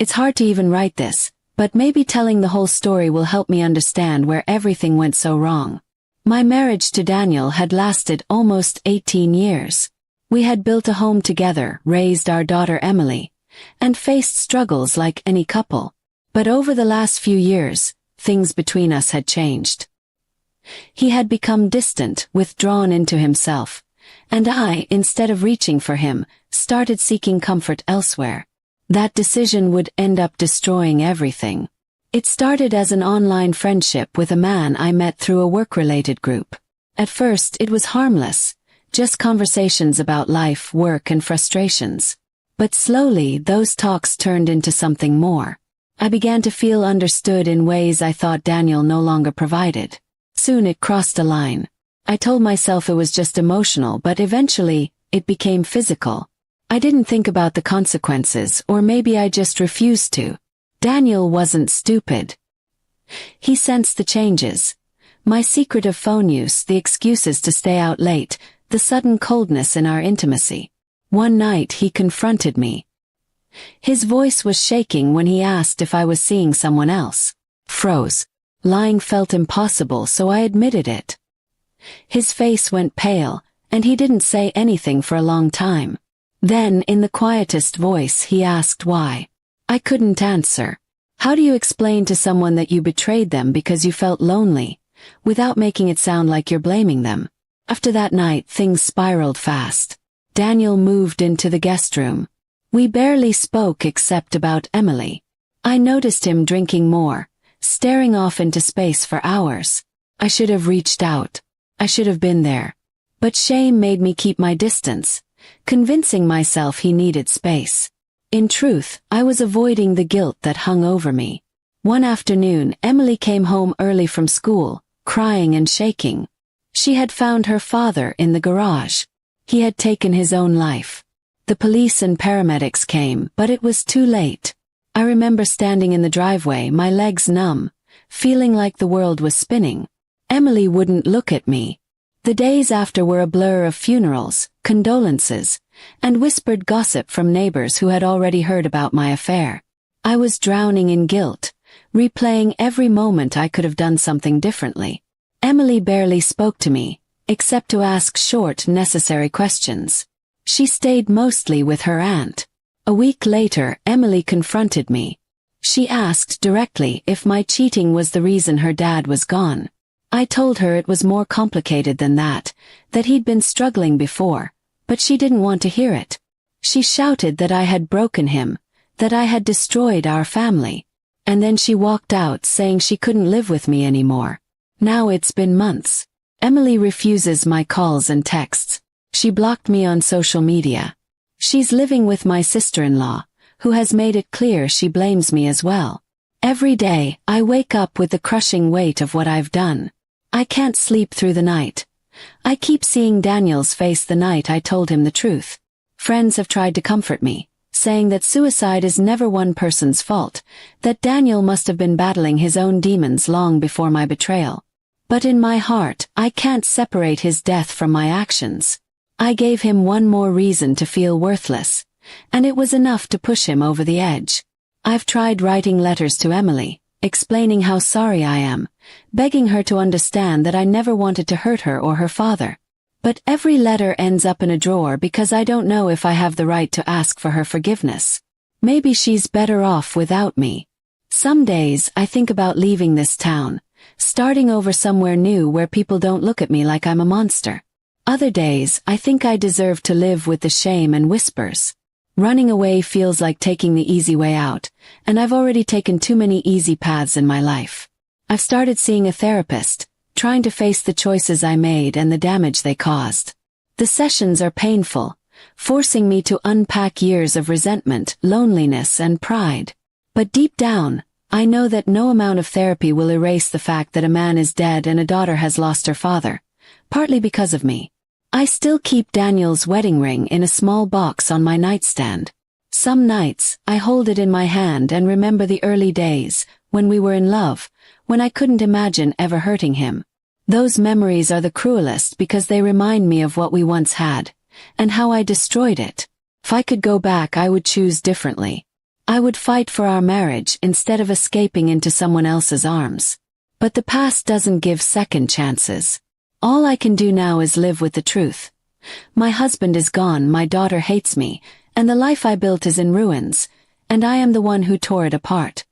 It's hard to even write this, but maybe telling the whole story will help me understand where everything went so wrong. My marriage to Daniel had lasted almost 18 years. We had built a home together, raised our daughter Emily, and faced struggles like any couple. But over the last few years, things between us had changed. He had become distant, withdrawn into himself, and I, instead of reaching for him, started seeking comfort elsewhere. That decision would end up destroying everything. It started as an online friendship with a man I met through a work-related group. At first, it was harmless, just conversations about life, work, and frustrations. But slowly, those talks turned into something more. I began to feel understood in ways I thought Daniel no longer provided. Soon it crossed a line. I told myself it was just emotional, but eventually, it became physical. I didn't think about the consequences, or maybe I just refused to. Daniel wasn't stupid. He sensed the changes. My secretive phone use, the excuses to stay out late, the sudden coldness in our intimacy. One night he confronted me. His voice was shaking when he asked if I was seeing someone else. Froze. Lying felt impossible, so I admitted it. His face went pale, and he didn't say anything for a long time. Then, in the quietest voice, he asked why. I couldn't answer. How do you explain to someone that you betrayed them because you felt lonely, without making it sound like you're blaming them? After that night, things spiraled fast. Daniel moved into the guest room. We barely spoke except about Emily. I noticed him drinking more, staring off into space for hours. I should have reached out. I should have been there. But shame made me keep my distance, convincing myself he needed space. In truth, I was avoiding the guilt that hung over me. One afternoon, Emily came home early from school, crying and shaking. She had found her father in the garage. He had taken his own life. The police and paramedics came, but it was too late. I remember standing in the driveway, my legs numb, feeling like the world was spinning. Emily wouldn't look at me. The days after were a blur of funerals, condolences, and whispered gossip from neighbors who had already heard about my affair. I was drowning in guilt, replaying every moment I could have done something differently. Emily barely spoke to me, except to ask short, necessary questions. She stayed mostly with her aunt. A week later, Emily confronted me. She asked directly if my cheating was the reason her dad was gone. I told her it was more complicated than that he'd been struggling before, but she didn't want to hear it. She shouted that I had broken him, that I had destroyed our family. And then she walked out saying she couldn't live with me anymore. Now it's been months. Emily refuses my calls and texts. She blocked me on social media. She's living with my sister-in-law, who has made it clear she blames me as well. Every day, I wake up with the crushing weight of what I've done. I can't sleep through the night. I keep seeing Daniel's face the night I told him the truth. Friends have tried to comfort me, saying that suicide is never one person's fault, that Daniel must have been battling his own demons long before my betrayal. But in my heart, I can't separate his death from my actions. I gave him one more reason to feel worthless, and it was enough to push him over the edge. I've tried writing letters to Emily, explaining how sorry I am, begging her to understand that I never wanted to hurt her or her father. But every letter ends up in a drawer because I don't know if I have the right to ask for her forgiveness. Maybe she's better off without me. Some days I think about leaving this town, starting over somewhere new where people don't look at me like I'm a monster. Other days I think I deserve to live with the shame and whispers. Running away feels like taking the easy way out, and I've already taken too many easy paths in my life. I've started seeing a therapist, trying to face the choices I made and the damage they caused. The sessions are painful, forcing me to unpack years of resentment, loneliness, and pride. But deep down, I know that no amount of therapy will erase the fact that a man is dead and a daughter has lost her father, partly because of me. I still keep Daniel's wedding ring in a small box on my nightstand. Some nights, I hold it in my hand and remember the early days, when we were in love, when I couldn't imagine ever hurting him. Those memories are the cruelest because they remind me of what we once had, and how I destroyed it. If I could go back, I would choose differently. I would fight for our marriage instead of escaping into someone else's arms. But the past doesn't give second chances. All I can do now is live with the truth. My husband is gone, my daughter hates me, and the life I built is in ruins, and I am the one who tore it apart.